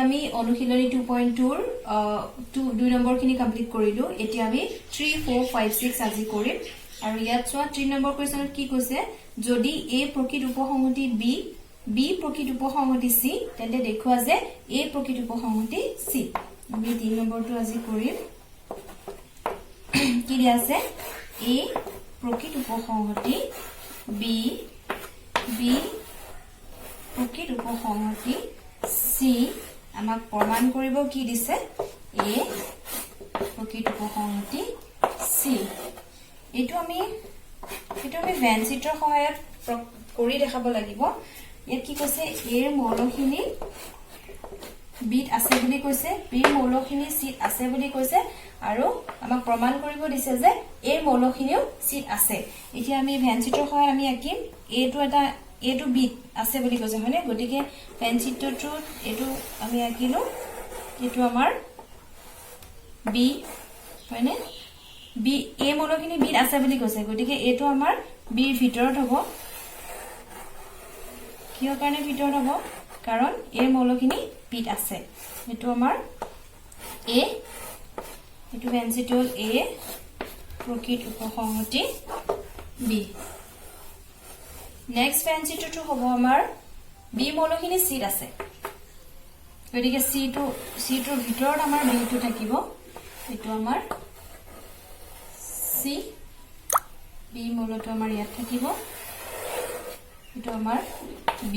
আমি অনুশীলনী 2.2 ৰ 2 নম্বৰ খিনি কমপ্লিট কৰিলো এতিয়া আমি 3 4 5 6 আজি কৰিম আৰু ইয়াত চোৱা 3 নম্বৰ কোৱেশ্চনত কি কৈছে যদি a প্ৰকৃত উপসংহতি b b প্ৰকৃত উপসংহতি c তেন্তে দেখুৱা যে a প্ৰকৃত উপসংহতি c আমি 3 নম্বৰটো আজি কৰিম কি দিয়া আছে a প্ৰকৃত উপসংহতি b b প্ৰকৃত উপসংহতি c আমাক প্ৰমাণ কৰিব কি দিছে a প্ৰকৃত উপসংহতি c এটো আমি ভেন চিত্ৰৰ সহায়ত কৰি দেখাব লাগিব ইয়াত কি কৈছে a ৰ মৌলখিনি b ত আছে বুলি কৈছে b ৰ মৌলখিনি c ত আছে বুলি কৈছে আৰু আমাক প্ৰমাণ কৰিব দিছে যে a ৰ মৌলখিনিও c ত আছে এতিয়া আমি ভেন চিত্ৰৰ সহায়ত আমি আকিম a to b আছে বুলি কৈছে হয়নে গতিকে ভেন চিত্ৰটো এটো আমি আকিলো এটো আমাৰ b হয়নে b a মৌলখিনি b আছে বুলি কৈছে গতিকে এটো আমাৰ b ৰ ভিতৰত হ'ব কিয় কাৰণে ভিতৰত হ'ব কাৰণ a মৌলখিনি b আছে এটো আমাৰ a এটো ভেন চিত্ৰ a প্ৰকৃত উপসংহতি b নেক্সট ভেন চিত্ৰটো হ'ব আমাৰ b মৌলখিনি c আছে গতিকে c টোৰ ভিতৰত আমাৰ b টো থাকিব এটো আমাৰ c b মৌলটো আমাৰ ইয়াত থাকিব এটো আমাৰ b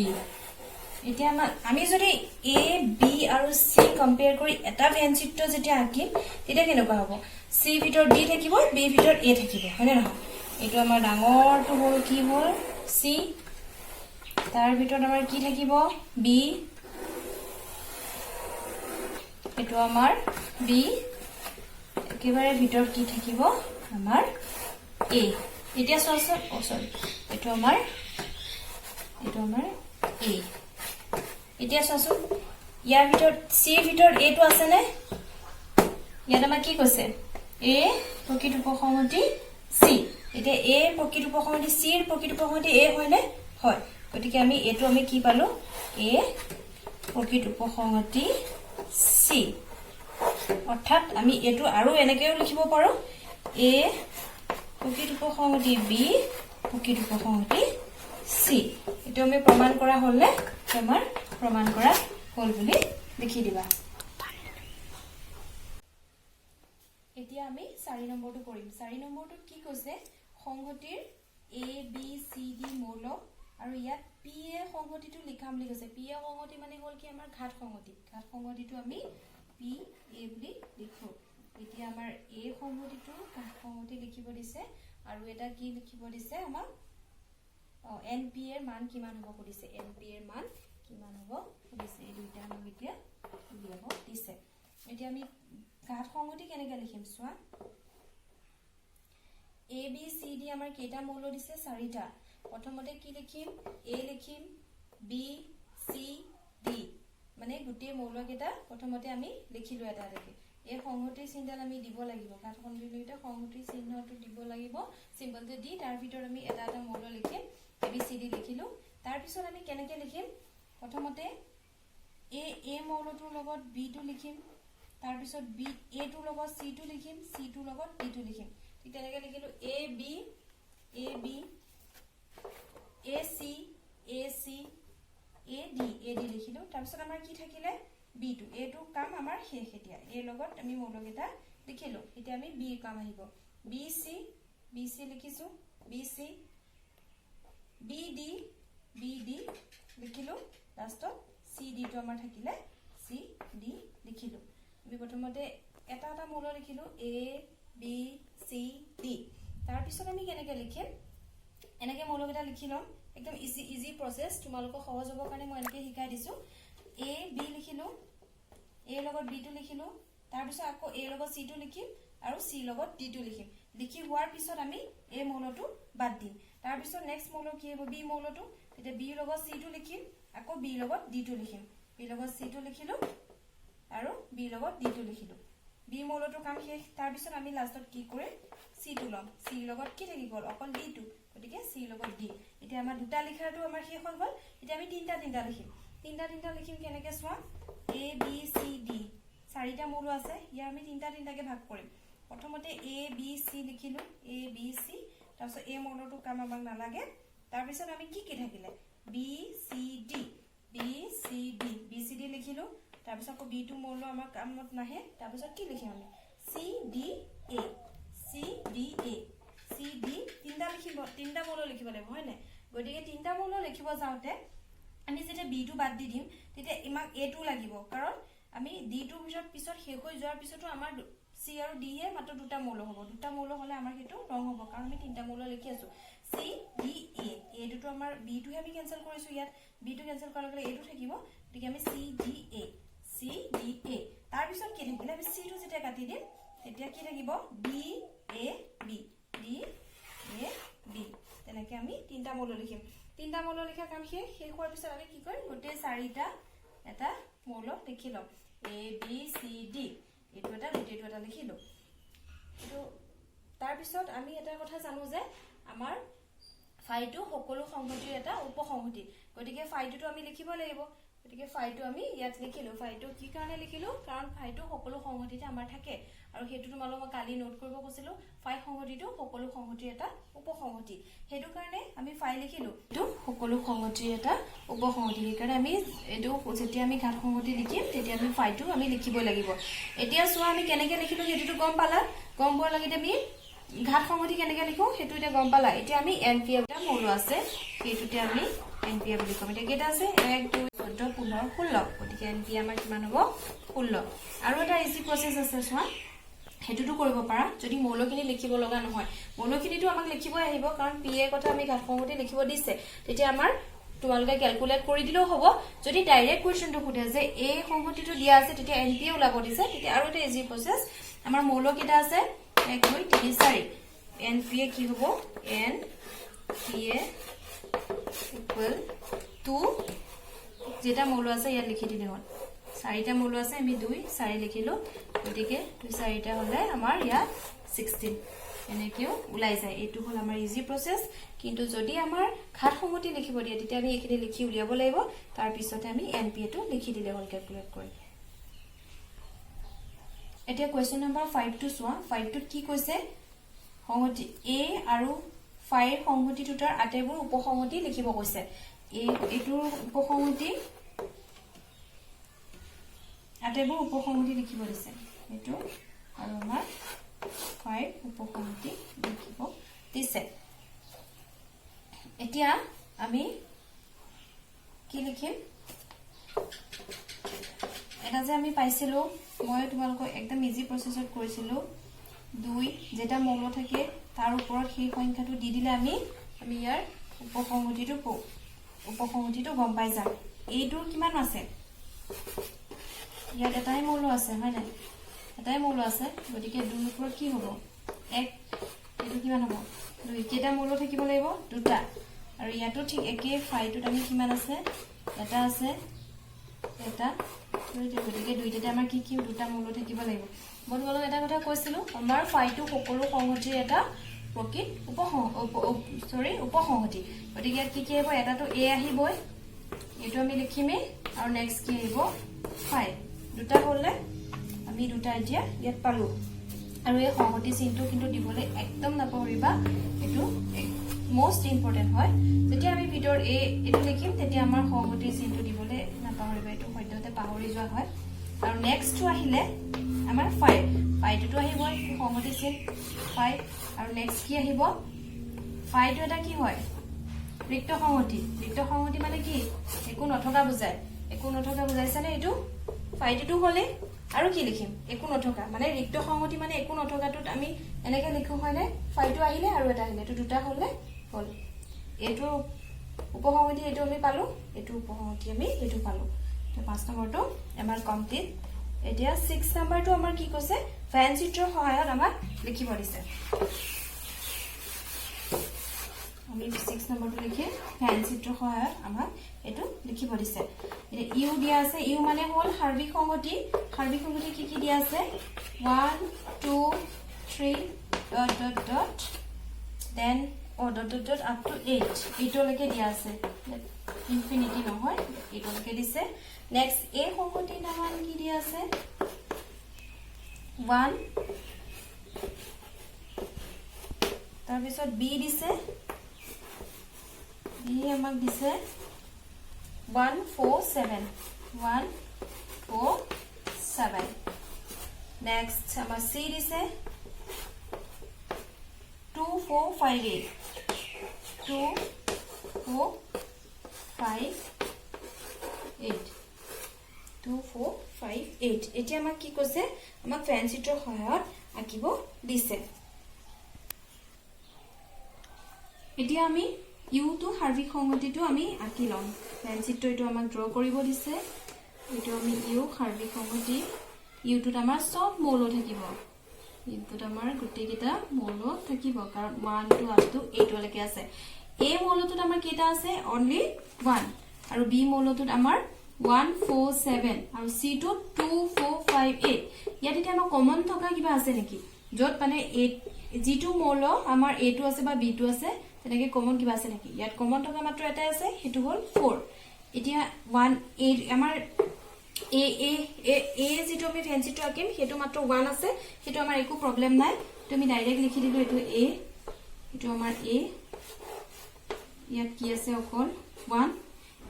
এতিয়া আমি যদি a b আৰু c কম্পেয়াৰ কৰি এটা ভেন চিত্ৰ যেতিয়া আঁকিম তেতিয়া কেনেকুৱা হ'ব c ভিতৰত b থাকিব b ভিতৰত a থাকিব হয়নে নহয় এটো আমাৰ ডাঙৰটো হ'ল কি হ'ল c তাৰ ভিতৰত আমাৰ কি থাকিব b এটো আমাৰ b একেবাৰে ভিতৰত কি থাকিব আমাৰ a এতিয়া চোৱাচোন সৰি এটো আমাৰ a এতিয়া চোৱাচোন ইয়াৰ ভিতৰত c ভিতৰত a টো আছে নে ইয়াত আমাৰ কি কৈছে a প্ৰকৃত উপসংহতি c এতিয়া a প্ৰকৃত উপসংহতি c ৰ প্ৰকৃত উপসংহতি a হয়নে হয় গতিকে আমি এটো আমি কি পালো a প্ৰকৃত উপসংহতি c অৰ্থাৎ আমি এটো আৰু এনেকেও লিখিব পাৰো a প্ৰকৃত উপসংহতি b প্ৰকৃত উপসংহতি c এটো আমি প্ৰমাণ কৰা হ'লে আমাৰ প্ৰমাণ কৰা হ'ল বুলি লিখি দিবা এতিয়া আমি 4 নম্বৰটো কৰিম 4 নম্বৰটো কি কৈছে সংহতিৰ a b c d মৌল আৰু ইয়াত p এ সংহতিটো লিখাম বুলি কৈছে p এ সংহতি মানে হ'ল কি আমাৰ ঘাত সংহতিটো আমি p a বুলি লিখো এতিয়া আমাৰ a সংহতিটো ঘাত সংহতি লিখিব দিছে আৰু এটা কি লিখিব দিছে আমাক np এর মান কিমান হ'ব কৈছে np এর মান কিমান হ'ব কৈছে এই দুইটা আমি এতিয়া উলিয়াব দিছে এতিয়া আমি ঘাত সংহতি কেনেকৈ লিখিম চোৱা a b c d আমাৰ কেইটা মৌল দিছে 4টা প্ৰথমতে কি লিখিম a লিখিম b c d মানে গোটেই মৌল কেইটা প্ৰথমতে আমি লিখিলো এটা দেখি এই সংহতিৰ চিহ্নডাল আমি দিব লাগিব ঘাত সংহতিৰ সংহতিৰ চিহ্নটো দিব লাগিব সিম্বলটো দি তাৰ ভিতৰত আমি এটা মৌল লিখিম a b c d লিখিলো তাৰ পিছত আমি কেনেকৈ লিখিম প্ৰথমতে a মৌলটোৰ লগত b টো লিখিম তাৰ পিছত b a টোৰ লগত c টো লিখিম c টোৰ লগত d টো লিখিম ঠিক তেনেকৈ লিখিলো a b a c a d লিখিলো তাৰ পিছত আমাৰ কি থাকিলে b টো a টো কাম আমাৰ শেষ এতিয়া a লগত আমি মৌলকেইটা লিখিলো এতিয়া আমি b কাম আহিব b c লিখিছো b c b d লিখিলো লাষ্টত c d টো আমাৰ থাকিলে c d লিখিলো আমি প্ৰথমতে এটা মৌল লিখিলো a b c d তাৰ পিছত আমি কেনেকৈ লিখিম এনেকৈ মৌলকেইটা লিখি লম একদম ইজি প্ৰসেস তোমালোকক সহজ হ'ব কাৰণে মই এনেকৈ শিকাই দিছো a b লিখিলো a লগত b টো লিখিলো তাৰ পিছত আকৌ a লগত c টো লিখিম আৰু c লগত d টো লিখিম লিখি হোৱাৰ পিছত আমি a মৌলটো বাদ দিম তাৰ পিছত নেক্সট মৌল কি হ'ব b মৌলটো তেতিয়া b লগত c টো লিখিম আকৌ b লগত d টো লিখিম b লগত c টো লিখিলো আৰু b লগত d টো লিখিলো b মৌলটো কাম শেষ তাৰ পিছত আমি লাষ্টত কি কৰিম c টো লম c লগত কি থাকি গল অকল d টো গতিকে c লগত d এতিয়া আমাৰ দুটা লিখাটো আমাৰ শেষ হৈ গল এতিয়া আমি তিনটা লিখিম তিনটা লিখিম কেনেকৈ চোৱা a b c মৌল আছে ইয়াৰ আমি তিনটাকে ভাগ কৰিম প্ৰথমতে A B C লিখিলো A B C তাৰপিছত A মৌলটো কাম আমাক নালাগে তাৰপিছত আমি কি থাকিলে B C D B C D B C D লিখিলো তাৰপিছত আকৌ B টো মৌল আমাৰ কামত নাহে তাৰপিছত কি লিখিম আমি C D A C D A C D তিনটা মৌল লিখিব লাগিব হয় নাই গতিকে তিনটা মৌল লিখিব যাওতে আমি যেতিয়া B টো বাদ দি দিম তেতিয়া ইমাক A টো লাগিব কাৰণ আমি D টো পিছত শেষ হৈ যোৱাৰ পিছতো আমাৰ C আৰু D এ মাত্ৰ দুটা মৌল হ'ব দুটা মৌল হলে আমাৰ হেতু ৰং হ'ব কাৰণ আমি তিনটা মৌল লিখি আছো C D A A টো আমাৰ B টো আমি কেনসেল কৰিছো ইয়াত B টো কেনসেল কৰাৰ লগে A টো থাকিব গতিকে আমি C D A তাৰ পিছত কি থাকিলে আমি C টো যেতিয়া কাটি দিম তেতিয়া কি থাকিব D A B D A B তেনেকৈ আমি তিনটা মৌল লিখিম তিনটা মৌল লিখা কাম শেষ হোৱাৰ পিছত আমি কি কৰিম গোটেই চাৰিটা এটা মৌল লিখি লম A B C D এটো এটা গোটেইটো এটা লিখিলো এটো তাৰ পিছত আমি এটা কথা জানো যে আমাৰ ফাইটো সকলো সংহতিৰ এটা উপসংহতি গতিকে ফাইটো আমি লিখিব লাগিব গতিকে ফাইটো আমি ইয়াত লিখিলো ফাইটো কি কাৰণে লিখিলো কাৰণ ফাইটো সকলো সংহতিতে আমাৰ থাকে আৰু হেতু তোমালোক মই কালি নোট কৰিব কৈছিলো ফাই সংহতিটো সকলো সংহতিৰ এটা উপসংহতি হেতু কাৰণে আমি ফাই লিখিলো এটো সকলো সংহতিৰ এটা উপসংহতি কাৰণে আমি এটো যেতিয়া আমি ঘাত সংহতি লিখিম তেতিয়া আমি ফাইটো আমি লিখিব লাগিব এতিয়া চোৱা আমি কেনেকৈ লিখিলো হেতুটো গম পালা গম পোৱাৰ লগতে আমি ঘাত সংহতি কেনেকৈ লিখো হেতু এটা গম পালা এতিয়া আমি এনপিএ এটা মৌল আছে হেতুতে আমি এনপিএ বুলি কম এতিয়া কেটা আছে 1 2 14 15 16 গতিকে এনপিএ আমাৰ কিমান হ'ব 16 আৰু এটা ইজি প্ৰসেস আছে চোৱা হেতুটো কৰিব পাৰা যদি মৌলখিনি লিখিব লগা নহয় মৌলখিনিটো আমাক লিখিবই আহিব কাৰণ পি এ কথা আমি ঘাত সংহতি লিখিব দিছে তেতিয়া আমাৰ তোমালোকে ক্যালকুলেট কৰি দিলেও হ'ব যদি ডাইৰেক্ট কোৱেশ্চনটো খুধে যে এ সংহতিটো দিয়া আছে তেতিয়া এনপিএ ওলাব দিছে তেতিয়া আৰু এটা ইজি প্ৰসেস আমাৰ মৌল কিটা আছে 1 2 3 4 এনপিএ কি হ'ব এনপিএ ইকুৱেল টু যেটা মৌল আছে ইয়াত লিখি দিলে হ'ল চাৰিটা মৌল আছে আমি 2 4 লিখিলো গতিকে 2 4টা হলে আমাৰ ইয়াত 16 এনেকেও উলাই যায় এটো হল আমাৰ ইজি প্ৰসেস কিন্তু যদি আমাৰ ঘাত সংহতি লিখিব দিয়ে তেতিয়া আমি এখিনি লিখি উলিয়াব লাগিব তাৰ পিছতে আমি এনপিএ টো লিখি দিলে হ'ল ক্যালকুলেট কৰি এতিয়া কোৱেশ্চন নম্বৰ 5 টো চোৱা 5 টোত কি কৈছে সংহতি A আৰু ফাই সংহতি দুটাৰ আটাইবোৰ উপসংহতি লিখিব কৈছে এটোৰ উপসংহতি আটাইবোৰ উপসংহতি লিখিব দিছে এটো আৰু আমাৰ ফাই উপসংহতি লিখিব দিছে এতিয়া আমি কি লিখিম এটা যে আমি পাইছিলো মই তোমালোকক একদম ইজি প্ৰসেছত কৰিছিলো 2 যেটা মৌল থাকে তাৰ ওপৰত সেই সংখ্যাটো দি দিলে আমি ইয়াৰ উপসংহতিটো গম পাই যাম এইটোৰ কিমান আছে ইয়াত এটাই মৌল আছে হয় না এটাই মৌল আছে গতিকে 2 ওপৰত কি হ'ব 1 এটো কিমান হ'ব 2 কেটা মৌল থাকিব লাগিব দুটা আৰু ইয়াতো ঠিক একে ফাইটোত আমি কিমান আছে এটা আছে এটা গতিকে দুইটাতে আমাৰ কি দুটা মৌল থাকিব লাগিব মই তোমালোক এটা কথা কৈছিলো আমাৰ ফাইটো সকলো সংহতিৰ এটা প্ৰকৃত উপসংহতি গতিকে কি আহিব এটাটো এ আহিবই এটো আমি লিখিমে আৰু নেক্সট কি আহিব 5 দুটা হলে আমি দুটা এতিয়া ইয়াত পালো আৰু এই সংহতি চিনটো কিন্তু দিবলে একদম নাপাহৰিবা এটো মোস্ট ইম্পৰ্টেন্ট হয় যেতিয়া আমি ভিতৰ এটো লিখিম তেতিয়া আমাৰ সংহতি চিনটো দিবলে নাপাহৰিবা এটো সদ্যতে পাহৰি যোৱা হয় আৰু নেক্সট টো আহিলে আমাৰ 5 টো আহিব সংহতি চিন 5 আৰু নেক্সট কি আহিব 5 টো এটা কি হয় ৰিক্ত সংহতি মানে কি একো নথকা বুজাইছে নে এটো 5 টো হলে আৰু কি লিখিম একো নথকা মানে ৰিক্ত সংহতি মানে একো নথকাটোত আমি এনেকে লিখো হয় নে 5 টো আহিলে আৰু এটা আহিলে এটো দুটা হলে হল এটো উপসংহতি এটো আমি পালো এটো উপসংহতি আমি এটো পালো তো 5 নম্বৰটো আমাৰ কমপ্লিট এতিয়া 6 নম্বৰটো আমাৰ কি কৈছে ফেন চিত্ৰৰ সহায়ত আমাক লিখিব দিছে আমি 6 নম্বৰটো লিখি ফেন চিত্ৰৰ সহায়ত আমাক এটো লিখিব দিছে এটা ইউ দিয়া আছে ইউ মানে হল সাৰ্বিক সংহতি কি দিয়া আছে 1 2 3 dot then dot up to 8 এইটোলৈকে দিয়া আছে ইনফিনিটি নহয় এইটোলৈকে দিছে নেক্সট এ সংহতি নামান কি দিয়া আছে 1 তাৰপিছত b দিছে b আমাক দিছে 1 4 7 1 4 7 next আমাৰ c দিছে 2 4 5 8 2 4 5 8 2 4 5 8 এতিয়া আমাক কি কৈছে আমাক ফেন চিটৰ সহায়ত আঁকিব দিছে এতিয়া আমি ইউ টু হাৰ্বিক সংহতিটো আমি আঁকি লম ফেন চিটটো এটো আমাক ড্ৰ কৰিব দিছে এটো আমি ইউ হাৰ্বিক সংহতি ইউটোত আমাৰ সব মৌল থাকিব ইনপুট আমাৰ গুটেকিটা মৌল থাকিব কাৰণ 1 2 up to 8 লৈকে আছে এ মৌলটোত আমাৰ কেটা আছে অনলি 1 আৰু বি মৌলটোত আমাৰ 1 4 7 আৰু সি টু 2 4 5 8 ইয়াত এটা আমাৰ কমন থকা কিবা আছে নেকি যত মানে 8 জি2 মৌল আমাৰ a টো আছে বা b টো আছে তেনেকে কমন কিবা আছে নেকি ইয়াত কমন থকা মাত্ৰ এটা আছে হেতু হল 4 এতিয়া 1 8 আমাৰ এ যেটো আমি ফেন্সিটো আকিম হেতু মাত্ৰ 1 আছে হেতু আমাৰ একো প্ৰবলেম নাই তুমি ডাইৰেক্ট লিখি দিলো এটো এ এটো আমাৰ এ ইয়াত কি আছে অকল 1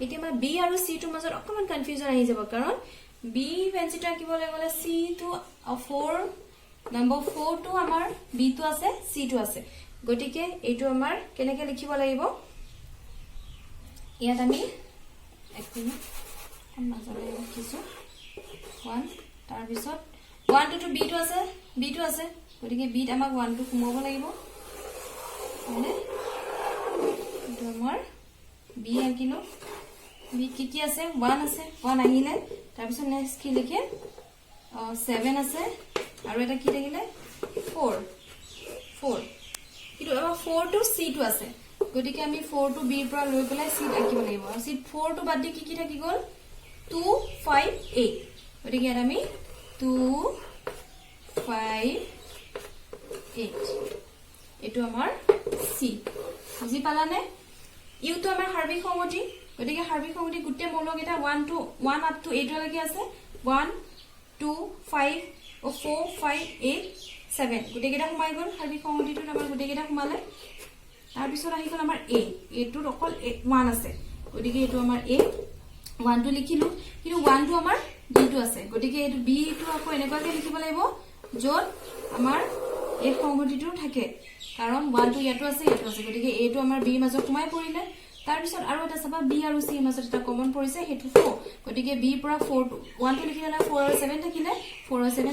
এতিয়া আমাৰ বি আৰু সি টো মাজত অকমান কনফিউজন আহি যাব কাৰণ বি ফেন্সিটো আকিব লাগলে সি টো 4 নম্বৰ 4 টো আমাৰ বি টো আছে সি টো আছে গটিকে এটো আমাৰ কেনেকে লিখিব লাগিব ইয়াত আমি একদিন মাজলে লিখিছো 1 তাৰ পিছত 1 to b টো আছে গটিকে b আমাক 1 টো কুমাব লাগিব মানে এটো আমাৰ b আকিলো b কি আছে 1 আছে 1 আহিলে তাৰ পিছত নেক্সট কি লিখে 7 আছে আৰু এটা কি থাকিলে 4 কিন্তু আমাৰ 4 to c টো আছে গটিকে আমি 4 to b ৰ পৰা লৈ পেলাই c আকিব লাগিব আৰু c 4 to বাদ দি কি থাকি গল 2 5 8 গটিকে ইয়াত আমি 2 5 8 এটো আমাৰ c বুজি পালানে ইউ তো আমাৰ হাৰ্বিক সংহতি গটিকে হাৰ্বিক সংহতি গুটে মৌলক এটা 1 to 1 up to 8 লৈকে আছে 1 2 5 4 5 8 7 গুটে কেটা সোমাই গল হাৰ্বিক সংহতিটোত আমাৰ গুটে কেটা সোমালে তাৰ পিছত আহি গল আমাৰ a টোত অকল 1 আছে গটিকে এটো আমাৰ a 1 টো লিখিলো কিন্তু 1 টো আমাৰ b টো আছে গটিকে এটো b টো আকৌ এনেকুৱাকে লিখিব লাগিব যত আমাৰ এই সংহতিটো থাকে কাৰণ 1 টো ইয়াটো আছে গটিকে a টো আমাৰ b মাজত সোমাই পৰিলে তাৰ পিছত আৰু এটা চাবা b আৰু c মাজত এটা কমন পৰিছে হেতু 4 গটিকে b পৰা 4 টো 1 টো লিখিলা 4 আৰু 7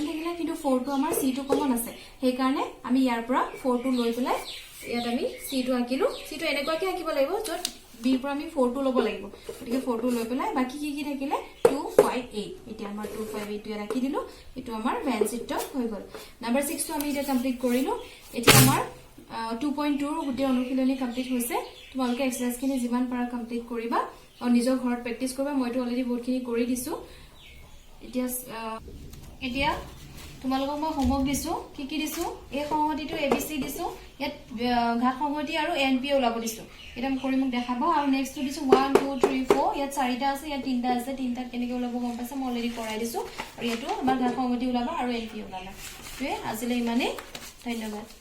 থাকিলে কিন্তু 4 টো আমাৰ c টো কমন আছে সেই কাৰণে আমি ইয়াৰ পৰা 4 টো লৈ পেলাই ইয়াত আমি c টো আকিলো c টো এনেকুৱাকে আকিব লাগিব যত b পৰা আমি 4 টো লব লাগিব গটিকে 4 টো লৈ পেলাই বাকি কি থাকিলে 2 5 8 এতিয়া আমাৰ 2 5 8 টো ৰাখি দিলো এটো আমাৰ ভেন চিট হৈ গল নম্বৰ 6 টো আমি এটা কমপ্লিট কৰিলো এতিয়া আমাৰ 2.2 ৰ গুটে অনুশীলনী কমপ্লিট হৈছে তোমালোকে এক্সাৰসাইজ খিনি যিমান পাৰা কমপ্লিট কৰিবা আৰু নিজৰ ঘৰত প্ৰেক্টিস কৰিবা মইটো অলৰেডি বহুত খিনি কৰি দিছো এতিয়া তোমালোকক মই হোমৱৰ্ক দিছো কি দিছো এই সংহতিটো এবিসি দিছো ইয়াত ঘাত সংহতি আৰু এনপি ওলাব দিছো এটা কৰি মোক দেখাবা আৰু নেক্সট টো দিছো 1 2 3 4 ইয়াত চাৰিটা আছে ইয়াত তিনটা আছে তিনটা কেনেকৈ ওলাব গম পাইছা মই অলৰেডি কৰাই দিছো আৰু এটো আমাৰ ঘাত সংহতি ওলাবা আৰু এনপি ওলালা তে আজিলৈ ইমানে ধন্যবাদ